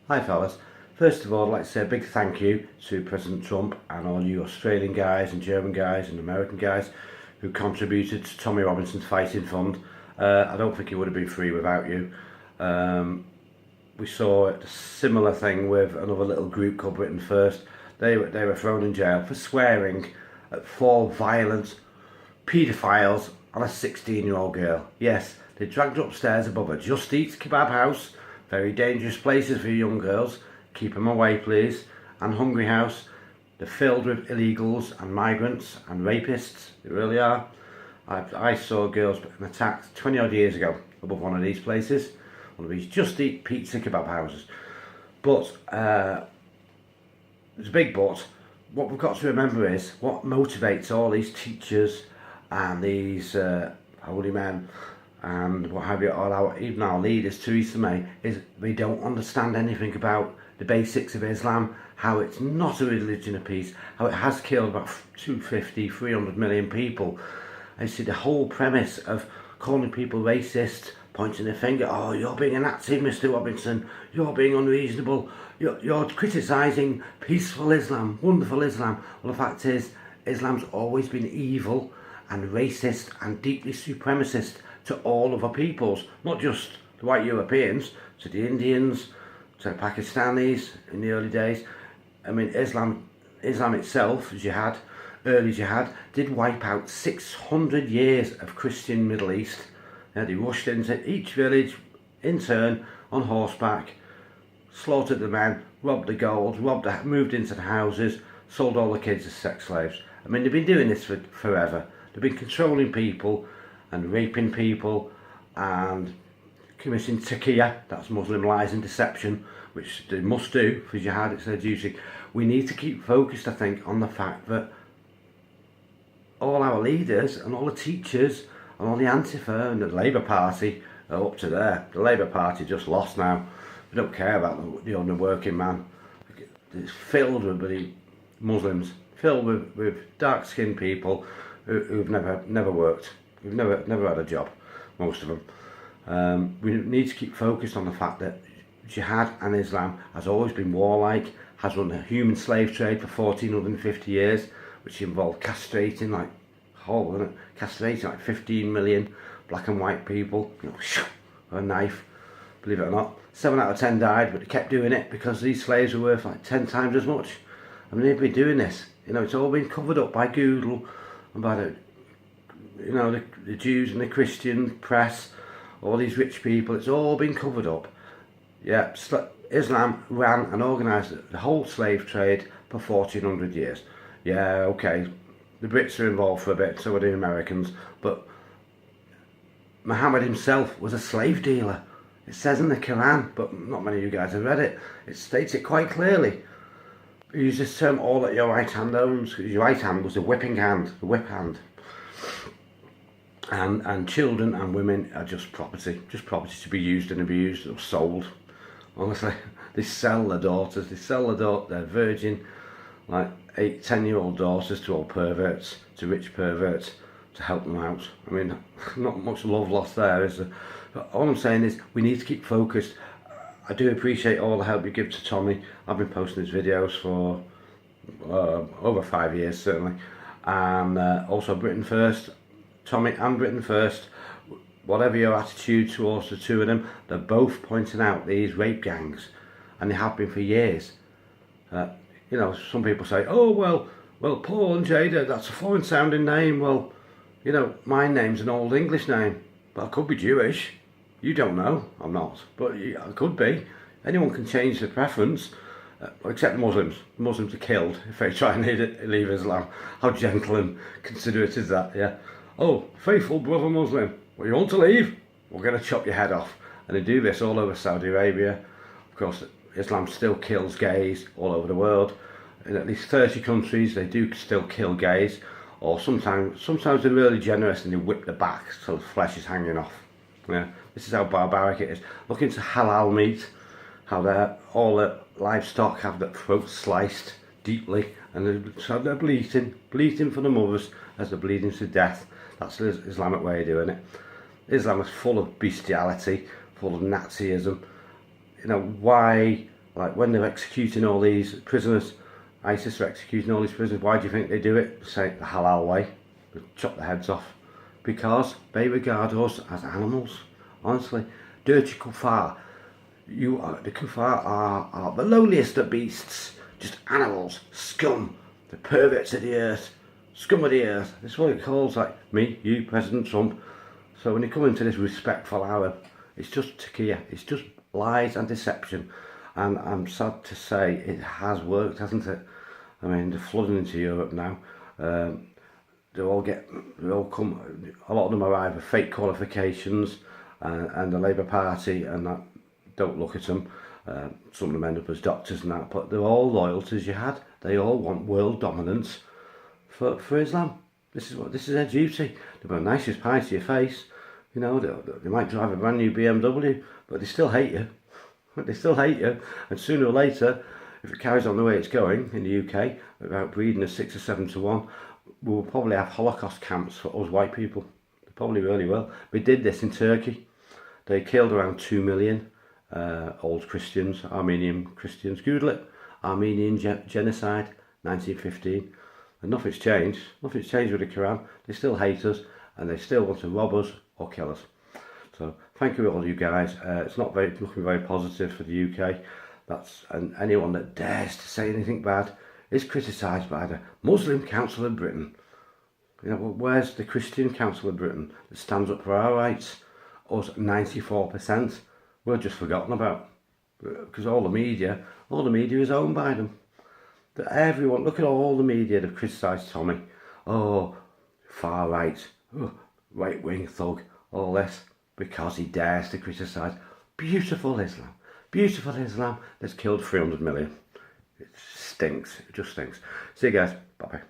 Hi fellas, first of all I'd like to say a big thank you to President Trump and all you Australian guys and German guys and American guys who contributed to Tommy Robinson's fighting fund. I don't think it would have been free without you. We saw a similar thing with another little group called Britain First. They were thrown in jail for swearing at 4 violent paedophiles on a 16-year-old girl. Yes, they dragged her upstairs above a Just Eat kebab house. Very dangerous places for young girls. Keep them away, please. And Hungry House. They're filled with illegals and migrants and rapists. They really are. I saw girls being attacked 20 odd years ago above one of these places. One of these Just Eat pizza kebab houses. But, there's a big but. What we've got to remember is what motivates all these teachers and these holy men and what have you, even our leaders, Theresa May, is they don't understand anything about the basics of Islam, how it's not a religion of peace, how it has killed about 250, 300 million people. And see, the whole premise of calling people racist, pointing the finger, oh, you're being a Nazi, Mr. Robinson, you're being unreasonable, you're criticising peaceful Islam, wonderful Islam. Well, the fact is, Islam's always been evil and racist and deeply supremacist to all other peoples, not just the white Europeans, to the Indians, to Pakistanis in the early days. I mean, Islam itself, Jihad, early Jihad, did wipe out 600 years of Christian Middle East. Yeah, they rushed into each village in turn on horseback, slaughtered the men, robbed the gold, moved into the houses, sold all the kids as sex slaves. I mean, they've been doing this for forever. They've been controlling people and raping people and committing taqiyya, that's Muslim lies and deception, which they must do for jihad, it's their duty. We need to keep focused, I think, on the fact that all our leaders and all the teachers and all the Antifa and the Labour Party are up to there. The Labour Party just lost now. We don't care about the ordinary working man. It's filled with Muslims, filled with dark-skinned people who've never worked. We've never had a job, most of them. We need to keep focused on the fact that Jihad and Islam has always been warlike, has run a human slave trade for 1450 years, which involved castrating like 15 million black and white people, with a knife, believe it or not. 7 out of 10 died, but they kept doing it because these slaves were worth like 10 times as much. I mean, they've been doing this. It's all been covered up by Google and by the Jews and the Christian press, all these rich people. It's all been covered up. Yeah, Islam ran and organised the whole slave trade for 1400 years. Yeah, okay, the Brits are involved for a bit, so are the Americans, but Muhammad himself was a slave dealer. It says in the Quran, but not many of you guys have read it. It states it quite clearly. We use this term, all that your right hand owns, because your right hand was the whipping hand, the whip hand. And children and women are just property to be used and abused or sold. Honestly, they sell their daughters, their virgin, like 8-10-year-old daughters to old perverts, to rich perverts, to help them out. I mean, not much love lost there, is there? But all I'm saying is, we need to keep focused. I do appreciate all the help you give to Tommy. I've been posting his videos for over 5 years, certainly. And also Britain First. Tommy and Britain First, whatever your attitude towards the two of them, they're both pointing out these rape gangs, and they have been for years. Some people say, oh, well, Paul and Jada, that's a foreign sounding name. Well, my name's an old English name, but I could be Jewish. You don't know, I'm not, but I could be. Anyone can change their preference, except Muslims. Muslims are killed if they try and leave Islam. How gentle and considerate is that, yeah? Oh, faithful brother Muslim, well, you want to leave? We're going to chop your head off. And they do this all over Saudi Arabia. Of course, Islam still kills gays all over the world. In at least 30 countries, they do still kill gays. Or sometimes they're really generous and they whip the back so the flesh is hanging off. Yeah, this is how barbaric it is. Look into halal meat, how all the livestock have their throats sliced deeply, and so they're bleating for the mothers as they're bleeding to death. That's the Islamic way of doing it. Islam is full of bestiality, full of Nazism. Why Like when they're executing all these prisoners, ISIS are executing all these prisoners, why do you think they do it? Say the halal way, they chop their heads off. Because they regard us as animals. Honestly, dirty kuffar. The kuffar are the lowliest of beasts, just animals, scum, the perverts of the earth, scum of the earth. This is what it calls, like me, you, President Trump. So when you come into this respectful Arab, it's just taqiyya, it's just lies and deception. And I'm sad to say it has worked, hasn't it? I mean, they're flooding into Europe now. They all come, a lot of them are either fake qualifications and the Labour Party, and that, don't look at them. Some of them end up as doctors and that, but they're all loyal to Jihad. They all want world dominance for Islam. This is their duty. They've got the nicest pie to your face. You know, they might drive a brand new BMW, but they still hate you. They still hate you, and sooner or later, if it carries on the way it's going in the UK, about breeding a 6 or 7 to 1, we will probably have Holocaust camps for us white people. They probably really will. We did this in Turkey. They killed around 2 million old Christians, Armenian Christians. Google it. Armenian genocide, 1915. And nothing's changed. Nothing's changed with the Quran. They still hate us, and they still want to rob us or kill us. So thank you all you guys. It's not looking very positive for the UK. And anyone that dares to say anything bad is criticised by the Muslim Council of Britain. You know, well, where's the Christian Council of Britain that stands up for our rights? Us 94%, we're just forgotten about, because all the media is owned by them. Everyone, look at all the media that criticised Tommy. Oh, far right, oh, right wing thug, all this. Because he dares to criticise beautiful Islam that's killed 300 million. It stinks, it just stinks. See you guys, bye bye.